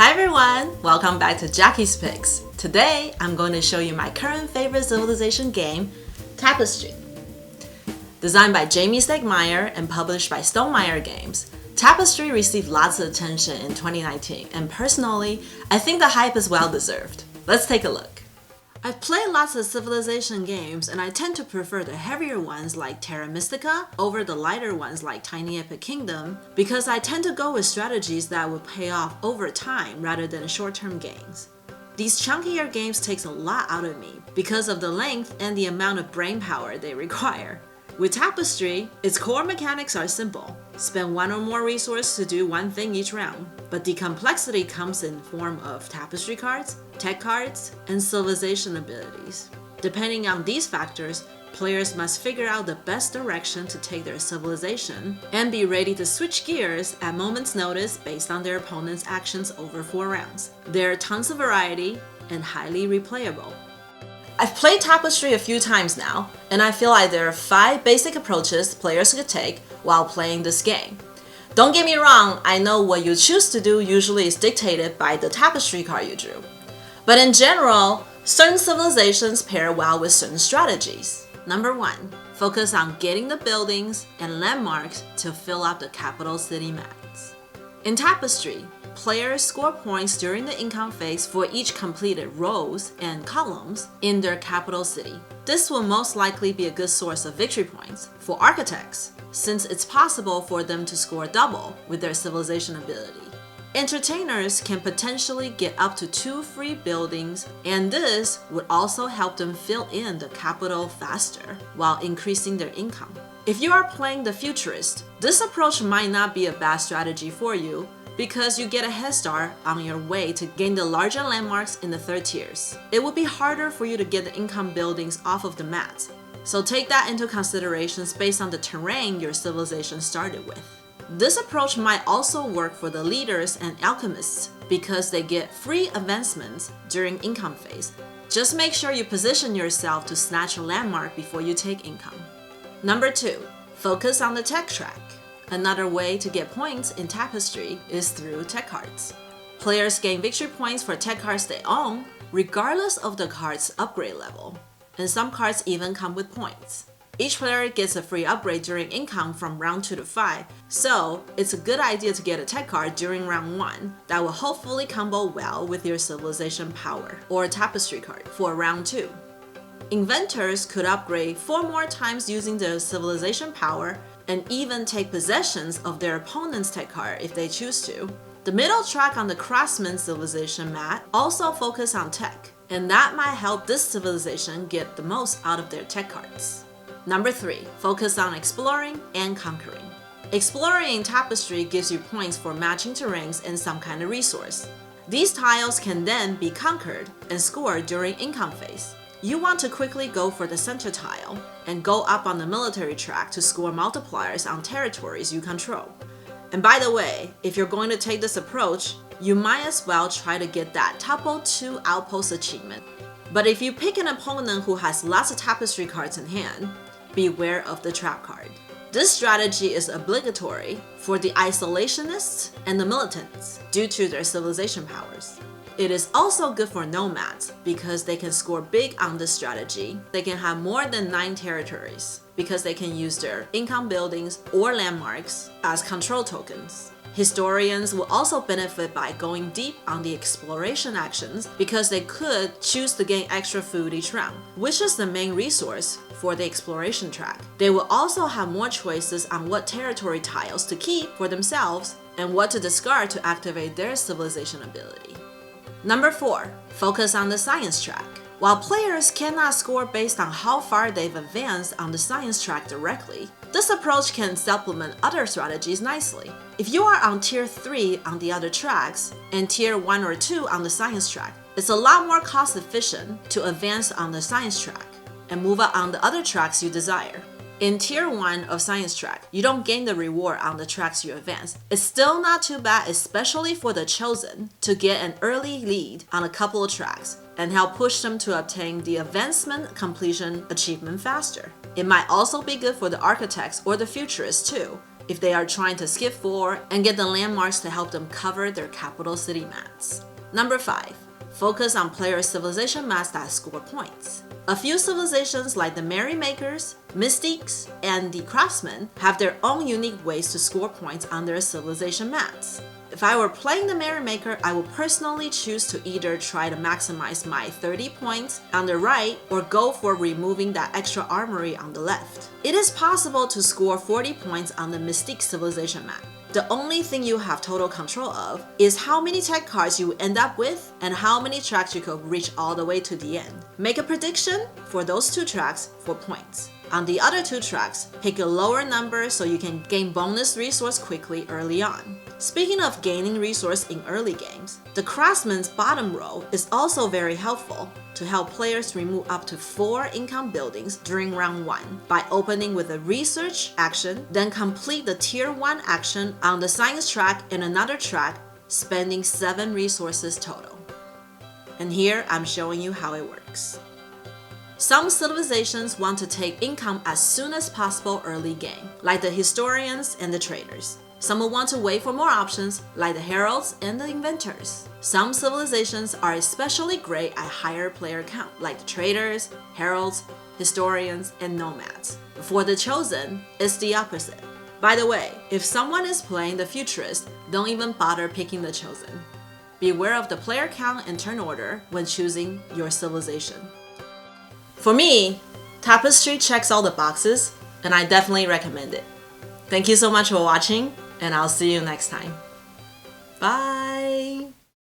Hi everyone! Welcome back to Jackie's Picks. Today, I'm going to show you my current favorite civilization game, Tapestry. Designed by Jamey Stegmaier and published by Stonemaier Games, Tapestry received lots of attention in 2019, and personally, I think the hype is well deserved. Let's take a look. I've played lots of civilization games, and I tend to prefer the heavier ones like Terra Mystica over the lighter ones like Tiny Epic Kingdom because I tend to go with strategies that will pay off over time rather than short-term gains. These chunkier games takes a lot out of me because of the length and the amount of brain power they require. With Tapestry, its core mechanics are simple. Spend one or more resources to do one thing each round, but the complexity comes in form of tapestry cards, tech cards, and civilization abilities. Depending on these factors, players must figure out the best direction to take their civilization and be ready to switch gears at moment's notice based on their opponent's actions over 4 rounds. There are tons of variety and highly replayable. I've played Tapestry a few times now, and I feel like there are 5 basic approaches players could take while playing this game. Don't get me wrong, I know what you choose to do usually is dictated by the Tapestry card you drew. But in general, certain civilizations pair well with certain strategies. Number 1, focus on getting the buildings and landmarks to fill up the capital city maps. In Tapestry, players score points during the income phase for each completed rows and columns in their capital city. This will most likely be a good source of victory points for architects, since it's possible for them to score double with their civilization ability. Entertainers can potentially get up to 2 free buildings, and this would also help them fill in the capital faster while increasing their income. If you are playing the futurist, this approach might not be a bad strategy for you, because you get a head start on your way to gain the larger landmarks in the 3rd tiers. It would be harder for you to get the income buildings off of the mats, so take that into considerations based on the terrain your civilization started with. This approach might also work for the leaders and alchemists because they get free advancements during income phase. Just make sure you position yourself to snatch a landmark before you take income. Number 2, focus on the tech track. Another way to get points in Tapestry is through tech cards. Players gain victory points for tech cards they own, regardless of the card's upgrade level, and some cards even come with points. Each player gets a free upgrade during income from round 2 to 5, so it's a good idea to get a tech card during round 1 that will hopefully combo well with your civilization power or a tapestry card for round 2. Inventors could upgrade 4 more times using their civilization power and even take possessions of their opponent's tech card if they choose to. The middle track on the Craftsman civilization mat also focus on tech, and that might help this civilization get the most out of their tech cards. Number 3, focus on exploring and conquering. Exploring in Tapestry gives you points for matching terrains and some kind of resource. These tiles can then be conquered and scored during income phase. You want to quickly go for the center tile and go up on the military track to score multipliers on territories you control. And by the way, if you're going to take this approach, you might as well try to get that Topple 2 Outpost achievement. But if you pick an opponent who has lots of tapestry cards in hand, beware of the trap card. This strategy is obligatory for the isolationists and the militants due to their civilization powers. It is also good for nomads because they can score big on this strategy. They can have more than 9 territories because they can use their income buildings or landmarks as control tokens. Historians will also benefit by going deep on the exploration actions because they could choose to gain extra food each round, which is the main resource for the exploration track. They will also have more choices on what territory tiles to keep for themselves and what to discard to activate their civilization ability. Number 4, focus on the science track. While players cannot score based on how far they've advanced on the science track directly, this approach can supplement other strategies nicely. If you are on tier 3 on the other tracks and tier 1 or 2 on the science track, it's a lot more cost efficient to advance on the science track and move up on the other tracks you desire. In tier 1 of science track, you don't gain the reward on the tracks you advance. It's still not too bad, especially for the chosen, to get an early lead on a couple of tracks and help push them to obtain the advancement completion achievement faster. It might also be good for the architects or the futurists too, if they are trying to skip 4 and get the landmarks to help them cover their capital city mats. Number 5. Focus on player civilization mats that score points. A few civilizations like the Merrymakers, Mystics, and the Craftsmen have their own unique ways to score points on their civilization mats. If I were playing the Merrymaker, I would personally choose to either try to maximize my 30 points on the right or go for removing that extra armory on the left. It is possible to score 40 points on the Mystique civilization mat. The only thing you have total control of is how many tech cards you end up with and how many tracks you could reach all the way to the end. Make a prediction for those 2 tracks for points. On the other 2 tracks, pick a lower number so you can gain bonus resource quickly early on. Speaking of gaining resource in early games, the Craftsman's bottom row is also very helpful to help players remove up to 4 income buildings during round 1 by opening with a research action, then complete the tier 1 action on the science track and another track, spending 7 resources total. And here I'm showing you how it works. Some civilizations want to take income as soon as possible early game, like the historians and the traders. Some will want to wait for more options, like the heralds and the inventors. Some civilizations are especially great at higher player count, like the traders, heralds, historians, and nomads. For the chosen, it's the opposite. By the way, if someone is playing the futurist, don't even bother picking the chosen. Beware of the player count and turn order when choosing your civilization. For me, Tapestry checks all the boxes, and I definitely recommend it. Thank you so much for watching, and I'll see you next time. Bye!